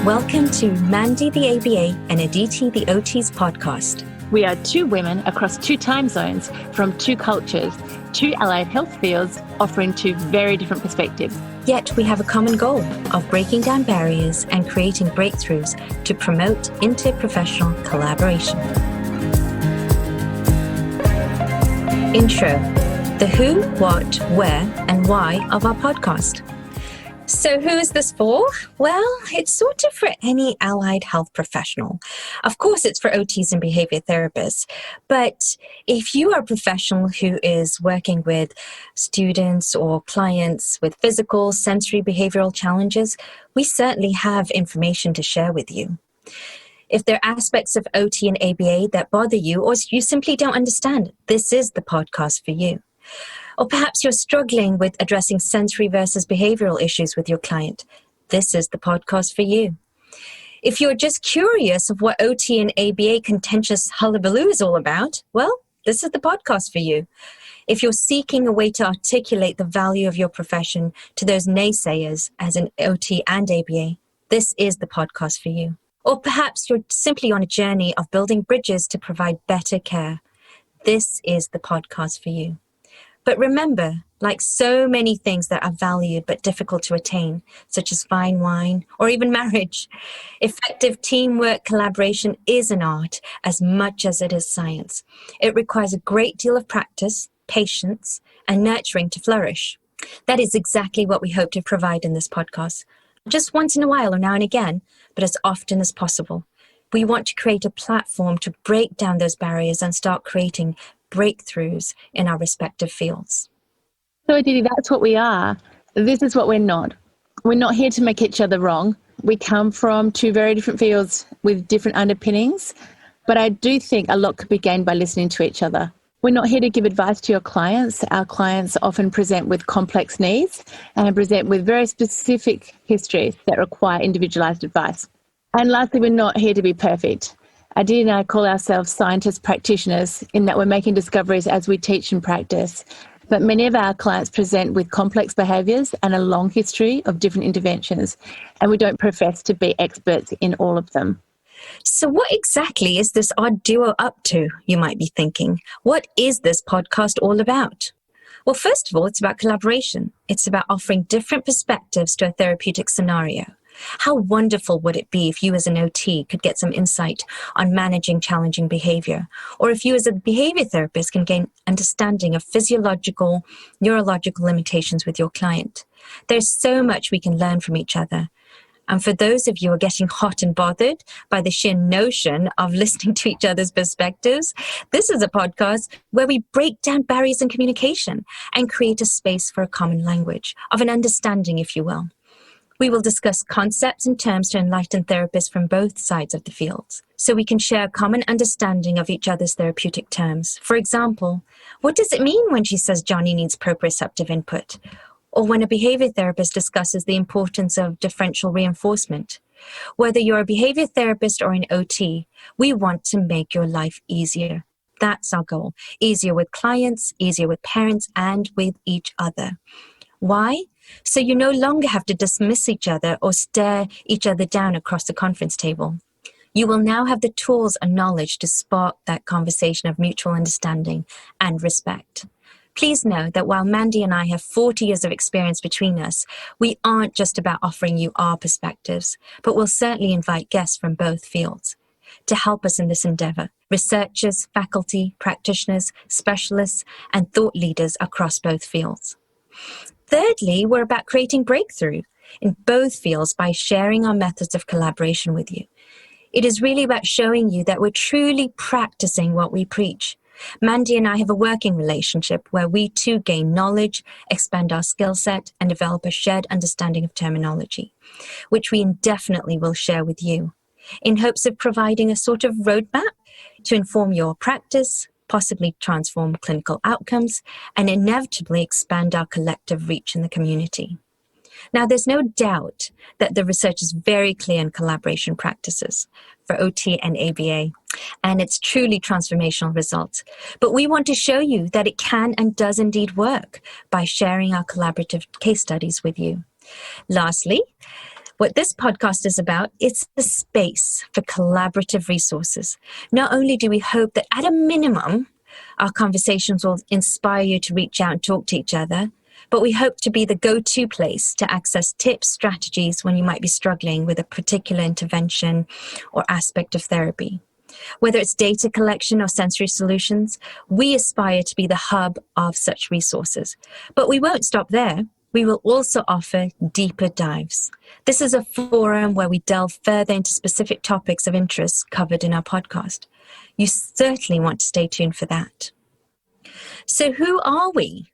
Welcome to Mandy the ABA and Aditi the OT's podcast. We are two women across two time zones from two cultures, two allied health fields, offering two very different perspectives. Yet we have a common goal of breaking down barriers and creating breakthroughs to promote interprofessional collaboration. Intro: the who, what, where, and why of our podcast. So who is this for? Well, it's sort of for any allied health professional. Of course, it's for OTs and behavior therapists. But if you are a professional who is working with students or clients with physical, sensory, behavioral challenges, we certainly have information to share with you. If there are aspects of OT and ABA that bother you or you simply don't understand, this is the podcast for you. Or perhaps you're struggling with addressing sensory versus behavioral issues with your client. This is the podcast for you. If you're just curious of what OT and ABA contentious hullabaloo is all about, well, this is the podcast for you. If you're seeking a way to articulate the value of your profession to those naysayers as an OT and ABA, this is the podcast for you. Or perhaps you're simply on a journey of building bridges to provide better care. This is the podcast for you. But remember, like so many things that are valued but difficult to attain, such as fine wine or even marriage, effective teamwork collaboration is an art as much as it is science. It requires a great deal of practice, patience, and nurturing to flourish. That is exactly what we hope to provide in this podcast. Just once in a while or now and again, but as often as possible. We want to create a platform to break down those barriers and start creating breakthroughs in our respective fields. So Aditi, that's what we are. This is what we're not. We're not here to make each other wrong. We come from two very different fields with different underpinnings, but I do think a lot could be gained by listening to each other. We're not here to give advice to your clients. Our clients often present with complex needs and present with very specific histories that require individualized advice. And lastly, we're not here to be perfect. Aditi and I call ourselves scientist practitioners in that we're making discoveries as we teach and practice. But many of our clients present with complex behaviours and a long history of different interventions, and we don't profess to be experts in all of them. So what exactly is this odd duo up to, you might be thinking? What is this podcast all about? Well, first of all, it's about collaboration. It's about offering different perspectives to a therapeutic scenario. How wonderful would it be if you as an OT could get some insight on managing challenging behavior, or if you as a behavior therapist can gain understanding of physiological, neurological limitations with your client. There's so much we can learn from each other. And for those of you who are getting hot and bothered by the sheer notion of listening to each other's perspectives, this is a podcast where we break down barriers in communication and create a space for a common language, of an understanding, if you will. We will discuss concepts and terms to enlighten therapists from both sides of the fields, so we can share a common understanding of each other's therapeutic terms. For example, what does it mean when she says Johnny needs proprioceptive input? Or when a behavior therapist discusses the importance of differential reinforcement? Whether you're a behavior therapist or an OT, we want to make your life easier. That's our goal. Easier with clients, easier with parents, and with each other. Why? So you no longer have to dismiss each other or stare each other down across the conference table. You will now have the tools and knowledge to spark that conversation of mutual understanding and respect. Please know that while Mandy and I have 40 years of experience between us, we aren't just about offering you our perspectives, but we'll certainly invite guests from both fields to help us in this endeavor. Researchers, faculty, practitioners, specialists, and thought leaders across both fields. Thirdly, we're about creating breakthrough in both fields by sharing our methods of collaboration with you. It is really about showing you that we're truly practicing what we preach. Mandy and I have a working relationship where we too gain knowledge, expand our skill set, and develop a shared understanding of terminology, which we indefinitely will share with you, in hopes of providing a sort of roadmap to inform your practice, possibly transform clinical outcomes, and inevitably expand our collective reach in the community. Now, there's no doubt that the research is very clear in collaboration practices for OT and ABA, and it's truly transformational results. But we want to show you that it can and does indeed work by sharing our collaborative case studies with you. Lastly, What this podcast is about, it's the space for collaborative resources. Not only do we hope that at a minimum, our conversations will inspire you to reach out and talk to each other, but we hope to be the go-to place to access tips, strategies when you might be struggling with a particular intervention or aspect of therapy. Whether it's data collection or sensory solutions, we aspire to be the hub of such resources. But we won't stop there. We will also offer deeper dives. This is a forum where we delve further into specific topics of interest covered in our podcast. You certainly want to stay tuned for that. So who are we?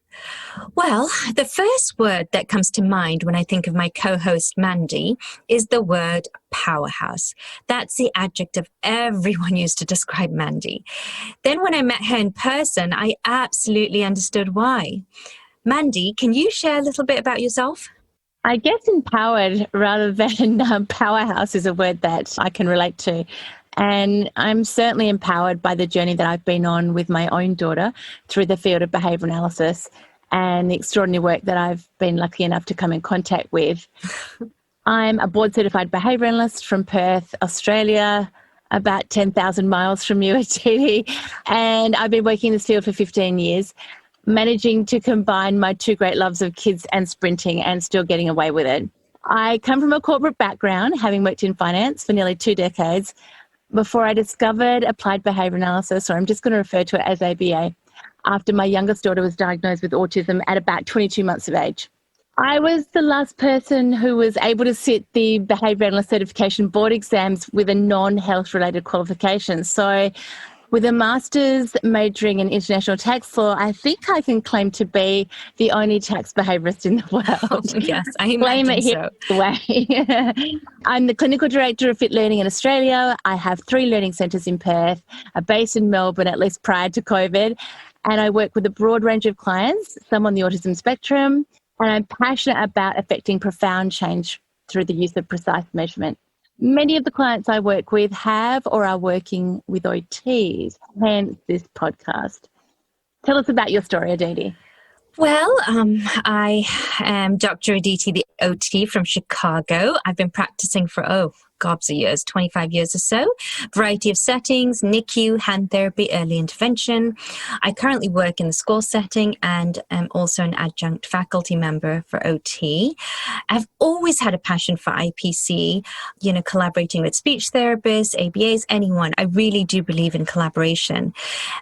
Well, the first word that comes to mind when I think of my co-host Mandy is the word powerhouse. That's the adjective everyone used to describe Mandy. Then when I met her in person, I absolutely understood why. Mandy, can you share a little bit about yourself? I guess empowered rather than powerhouse is a word that I can relate to. And I'm certainly empowered by the journey that I've been on with my own daughter through the field of behaviour analysis and the extraordinary work that I've been lucky enough to come in contact with. I'm a board certified behaviour analyst from Perth, Australia, about 10,000 miles from you, Aditi. And I've been working in this field for 15 years, managing to combine my two great loves of kids and sprinting and still getting away with it. I come from a corporate background, having worked in finance for nearly 2 decades, before I discovered applied behaviour analysis, or I'm just going to refer to it as ABA, after my youngest daughter was diagnosed with autism at about 22 months of age. I was the last person who was able to sit the behaviour analyst certification board exams with a non-health related qualification. So with a master's majoring in international tax law, I think I can claim to be the only tax behaviourist in the world. Oh, yes, I imagine so. I'm the clinical director of Fit Learning in Australia. I have 3 learning centres in Perth, a base in Melbourne, at least prior to COVID. And I work with a broad range of clients, some on the autism spectrum. And I'm passionate about affecting profound change through the use of precise measurement. Many of the clients I work with have or are working with OTs, hence this podcast. Tell us about your story, Aditi. Well, I am Dr. Aditi, the OT from Chicago. I've been practicing for, gobs of years, 25 years or so. Variety of settings, NICU, hand therapy, early intervention. I currently work in the school setting and am also an adjunct faculty member for OT. I've always had a passion for IPC, collaborating with speech therapists, ABAs, anyone. I really do believe in collaboration.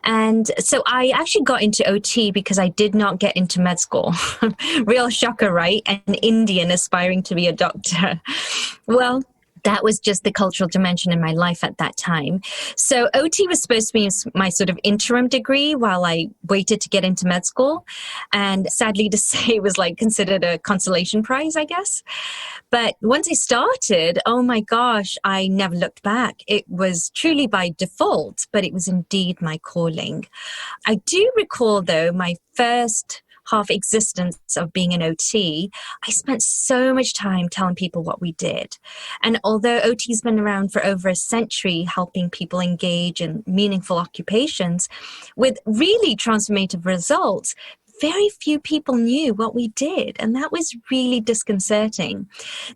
And so I actually got into OT because I did not get into med school. Real shocker, right? An Indian aspiring to be a doctor. Well, that was just the cultural dimension in my life at that time. So OT was supposed to be my sort of interim degree while I waited to get into med school. And sadly to say, it was considered a consolation prize, I guess. But once I started, oh my gosh, I never looked back. It was truly by default, but it was indeed my calling. I do recall, though, my first half existence of being an OT, I spent so much time telling people what we did. And although OT's been around for over a century, helping people engage in meaningful occupations with really transformative results, very few people knew what we did, and that was really disconcerting.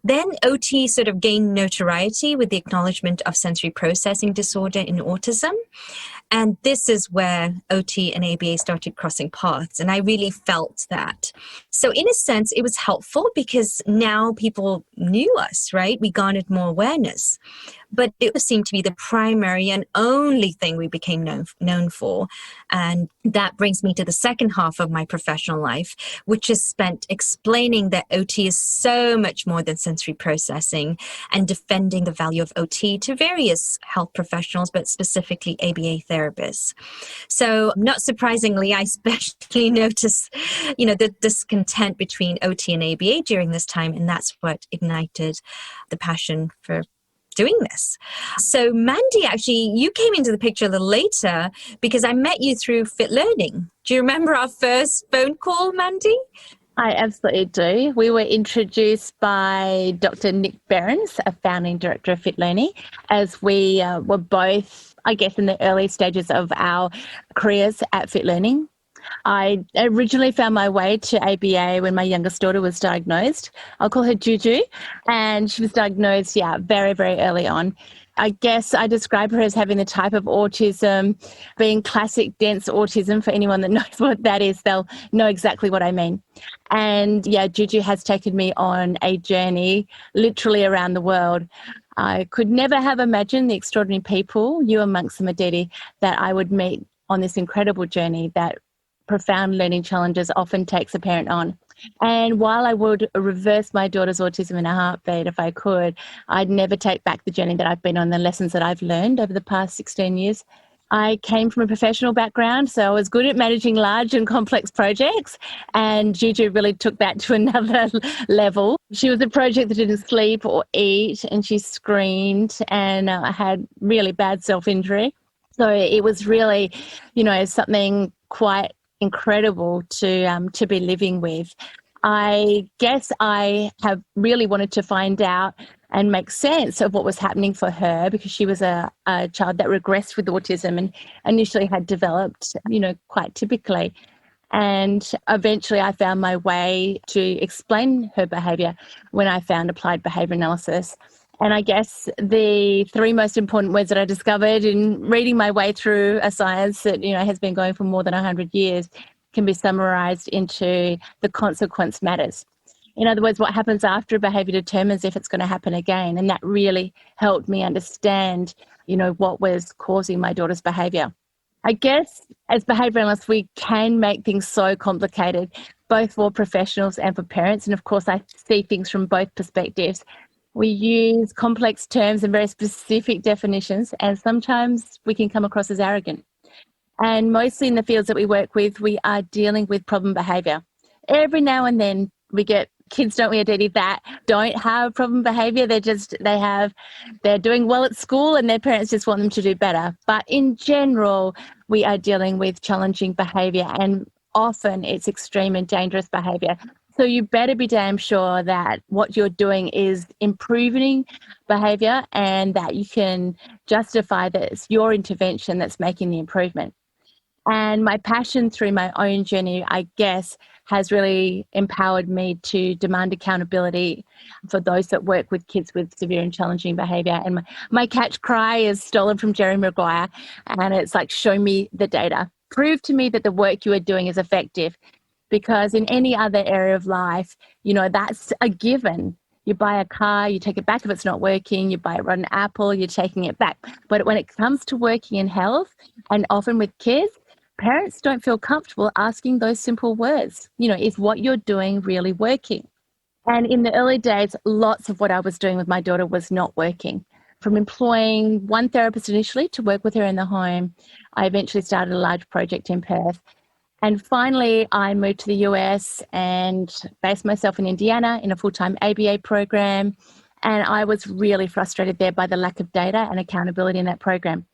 Then OT sort of gained notoriety with the acknowledgement of sensory processing disorder in autism. And this is where OT and ABA started crossing paths, and I really felt that. So in a sense, it was helpful because now people knew us, right? We garnered more awareness. But it seemed to be the primary and only thing we became known for. And that brings me to the second half of my professional life, which is spent explaining that OT is so much more than sensory processing and defending the value of OT to various health professionals, but specifically ABA therapists. So not surprisingly, I especially noticed, the discontent between OT and ABA during this time. And that's what ignited the passion for doing this. So Mandy, actually, you came into the picture a little later because I met you through Fit Learning. Do you remember our first phone call, Mandy? I absolutely do. We were introduced by Dr. Nick Behrens, a founding director of Fit Learning, as we were both, I guess, in the early stages of our careers at Fit Learning. I originally found my way to ABA when my youngest daughter was diagnosed. I'll call her Juju. And she was diagnosed, very, very early on. I guess I describe her as having the type of autism, being classic dense autism. For anyone that knows what that is, they'll know exactly what I mean. And Juju has taken me on a journey literally around the world. I could never have imagined the extraordinary people, you amongst them, Aditi, that I would meet on this incredible journey that profound learning challenges often takes a parent on. And while I would reverse my daughter's autism in a heartbeat if I could, I'd never take back the journey that I've been on, the lessons that I've learned over the past 16 years. I came from a professional background, so I was good at managing large and complex projects, and Juju really took that to another level. She was a project that didn't sleep or eat, and she screamed and had really bad self-injury. So it was really, something quite incredible to be living with. I guess I have really wanted to find out and make sense of what was happening for her, because she was a child that regressed with autism and initially had developed, quite typically. And eventually I found my way to explain her behaviour when I found applied behaviour analysis. And I guess the three most important words that I discovered in reading my way through a science that, has been going for more than 100 years can be summarised into the consequence matters. In other words, what happens after a behaviour determines if it's going to happen again. And that really helped me understand, what was causing my daughter's behaviour. I guess as behaviour analysts, we can make things so complicated, both for professionals and for parents. And of course, I see things from both perspectives. We use complex terms and very specific definitions, and sometimes we can come across as arrogant. And mostly in the fields that we work with, we are dealing with problem behaviour. Every now and then we get kids, don't we, Aditi, that don't have problem behaviour. They're doing well at school and their parents just want them to do better. But in general, we are dealing with challenging behaviour, and often it's extreme and dangerous behaviour. So you better be damn sure that what you're doing is improving behaviour and that you can justify that it's your intervention that's making the improvement. And my passion through my own journey, I guess, has really empowered me to demand accountability for those that work with kids with severe and challenging behaviour. And my catch cry is stolen from Jerry Maguire, and it's like, show me the data. Prove to me that the work you are doing is effective. Because in any other area of life, that's a given. You buy a car, you take it back if it's not working, you buy a rotten apple, you're taking it back. But when it comes to working in health, and often with kids, parents don't feel comfortable asking those simple words. Is what you're doing really working? And in the early days, lots of what I was doing with my daughter was not working. From employing one therapist initially to work with her in the home, I eventually started a large project in Perth. And finally, I moved to the US and based myself in Indiana in a full-time ABA program. And I was really frustrated there by the lack of data and accountability in that program.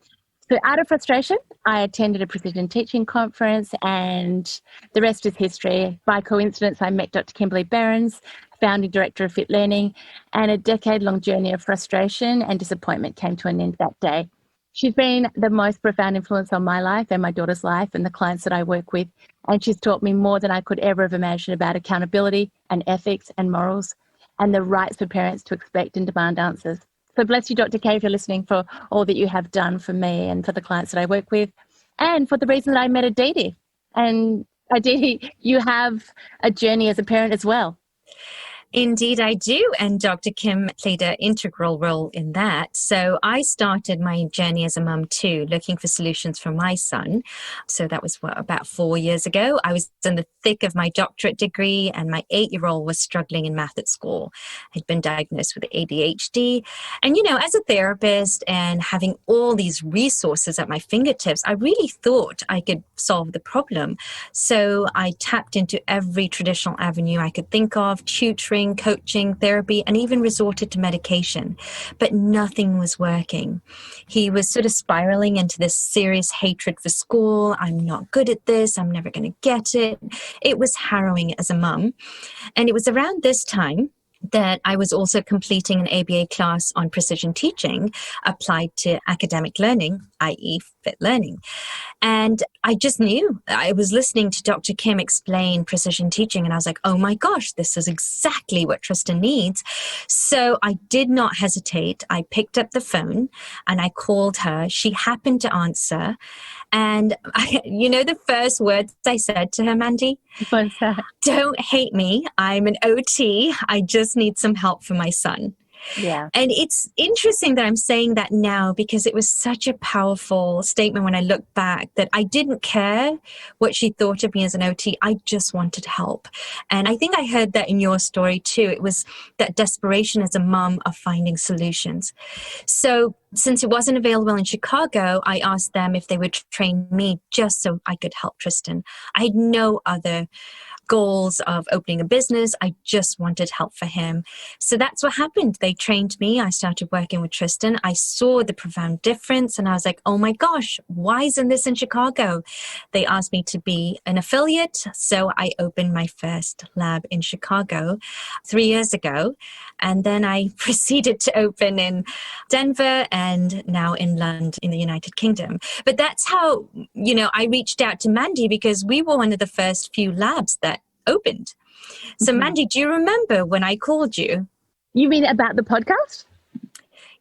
So out of frustration, I attended a precision teaching conference, and the rest is history. By coincidence, I met Dr. Kimberly Behrens, founding director of Fit Learning, and a decade-long journey of frustration and disappointment came to an end that day. She's been the most profound influence on my life and my daughter's life and the clients that I work with. And she's taught me more than I could ever have imagined about accountability and ethics and morals and the rights for parents to expect and demand answers. So bless you, Dr. K, if you're listening, for all that you have done for me and for the clients that I work with, and for the reason that I met Aditi. And Aditi, you have a journey as a parent as well. Indeed, I do. And Dr. Kim played an integral role in that. So I started my journey as a mum too, looking for solutions for my son. So that was about 4 years ago. I was in the thick of my doctorate degree, and my 8-year-old was struggling in math at school. I'd been diagnosed with ADHD. And, as a therapist and having all these resources at my fingertips, I really thought I could solve the problem. So I tapped into every traditional avenue I could think of: tutoring, coaching, therapy, and even resorted to medication. But nothing was working. He was sort of spiraling into this serious hatred for school. I'm not good at this. I'm never going to get it. It was harrowing as a mum. And it was around this time that I was also completing an ABA class on precision teaching applied to academic learning, i.e. fit learning. And I just knew. I was listening to Dr. Kim explain precision teaching, and I was like, oh my gosh, this is exactly what Tristan needs. So I did not hesitate. I picked up the phone and I called her. She happened to answer. And the first words I said to her, Mandy? What's that? Don't hate me. I'm an OT. I just need some help for my son. Yeah. And it's interesting that I'm saying that now because it was such a powerful statement when I look back that I didn't care what she thought of me as an OT. I just wanted help. And I think I heard that in your story too. It was that desperation as a mom of finding solutions. So since it wasn't available in Chicago, I asked them if they would train me just so I could help Tristan. I had no other goals of opening a business. I just wanted help for him. So that's what happened. They trained me. I started working with Tristan. I saw the profound difference and I was like, oh my gosh, why isn't this in Chicago? They asked me to be an affiliate. So I opened my first lab in Chicago 3 years ago. And then I proceeded to open in Denver and now in London in the United Kingdom. But that's how, I reached out to Mandy because we were one of the first few labs that opened. So Mandy, do you remember when I called you? You mean about the podcast?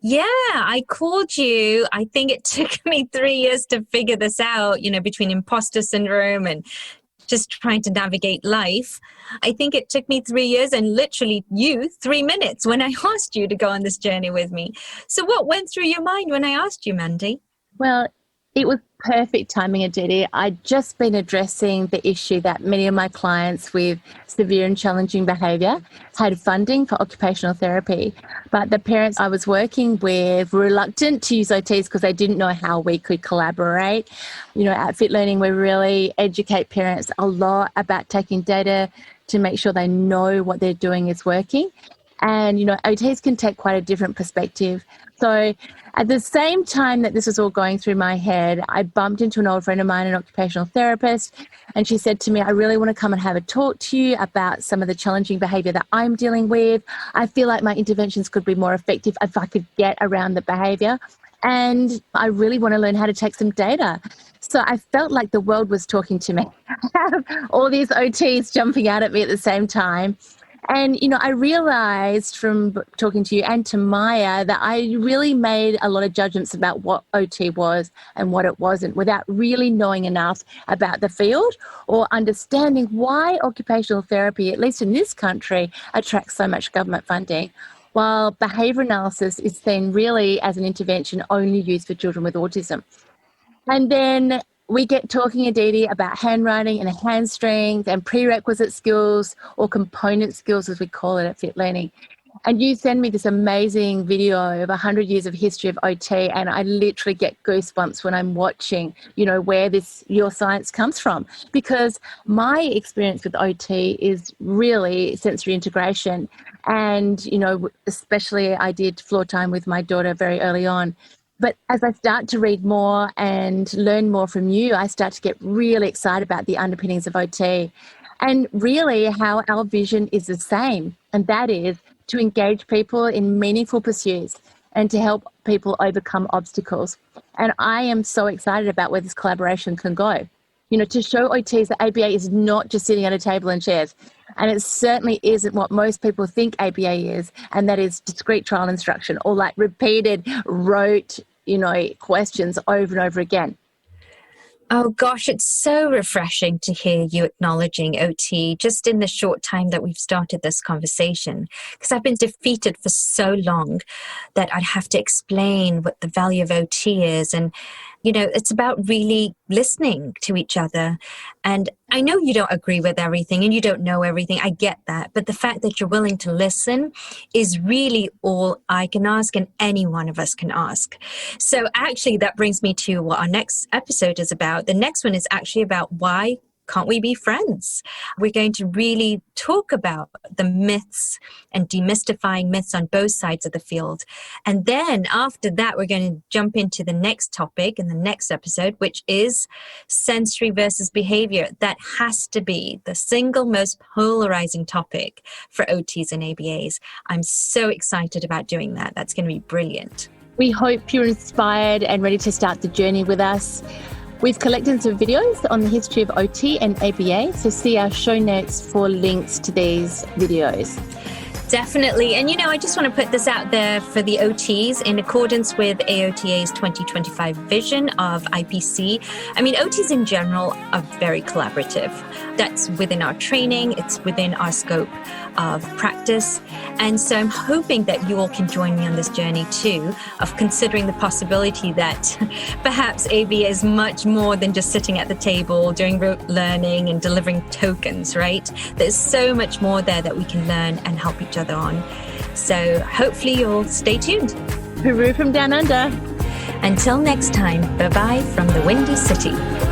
Yeah, I called you. I think it took me 3 years to figure this out, between imposter syndrome and just trying to navigate life. I think it took me 3 years and literally 3 minutes when I asked you to go on this journey with me. So what went through your mind when I asked you, Mandy? Well, it was perfect timing, Aditi. I'd just been addressing the issue that many of my clients with severe and challenging behaviour had funding for occupational therapy. But the parents I was working with were reluctant to use OTs because they didn't know how we could collaborate. At Fit Learning, we really educate parents a lot about taking data to make sure they know what they're doing is working. And, OTs can take quite a different perspective. So at the same time that this was all going through my head, I bumped into an old friend of mine, an occupational therapist, and she said to me, I really want to come and have a talk to you about some of the challenging behaviour that I'm dealing with. I feel like my interventions could be more effective if I could get around the behaviour. And I really want to learn how to take some data. So I felt like the world was talking to me. I have all these OTs jumping out at me at the same time. And, I realised from talking to you and to Maya that I really made a lot of judgments about what OT was and what it wasn't without really knowing enough about the field or understanding why occupational therapy, at least in this country, attracts so much government funding, while behaviour analysis is seen really as an intervention only used for children with autism. And then we get talking, Aditi, about handwriting and hand strength and prerequisite skills or component skills, as we call it at Fit Learning. And you send me this amazing video of 100 years of history of OT, and I literally get goosebumps when I'm watching, where your science comes from. Because my experience with OT is really sensory integration. And, especially I did floor time with my daughter very early on. But as I start to read more and learn more from you, I start to get really excited about the underpinnings of OT and really how our vision is the same. And that is to engage people in meaningful pursuits and to help people overcome obstacles. And I am so excited about where this collaboration can go. To show OTs that ABA is not just sitting at a table and chairs. And it certainly isn't what most people think ABA is, and that is discrete trial instruction or like repeated rote questions over and over again. Oh gosh, it's so refreshing to hear you acknowledging OT just in the short time that we've started this conversation, because I've been defeated for so long that I'd have to explain what the value of OT is. And, it's about really listening to each other. And I know you don't agree with everything and you don't know everything. I get that. But the fact that you're willing to listen is really all I can ask and any one of us can ask. So actually, that brings me to what our next episode is about. The next one is actually about why can't we be friends? We're going to really talk about the myths and demystifying myths on both sides of the field. And then after that, we're going to jump into the next topic in the next episode, which is sensory versus behavior. That has to be the single most polarizing topic for OTs and ABAs. I'm so excited about doing that. That's going to be brilliant. We hope you're inspired and ready to start the journey with us. We've collected some videos on the history of OT and ABA, so see our show notes for links to these videos. Definitely. And, I just want to put this out there for the OTs in accordance with AOTA's 2025 vision of IPC. OTs in general are very collaborative. That's within our training. It's within our scope of practice. And so I'm hoping that you all can join me on this journey too, of considering the possibility that perhaps ABA is much more than just sitting at the table, doing rote learning and delivering tokens, right? There's so much more there that we can learn and help each other on. So hopefully you'll stay tuned. Hooroo from down under. Until next time, bye-bye from the Windy City.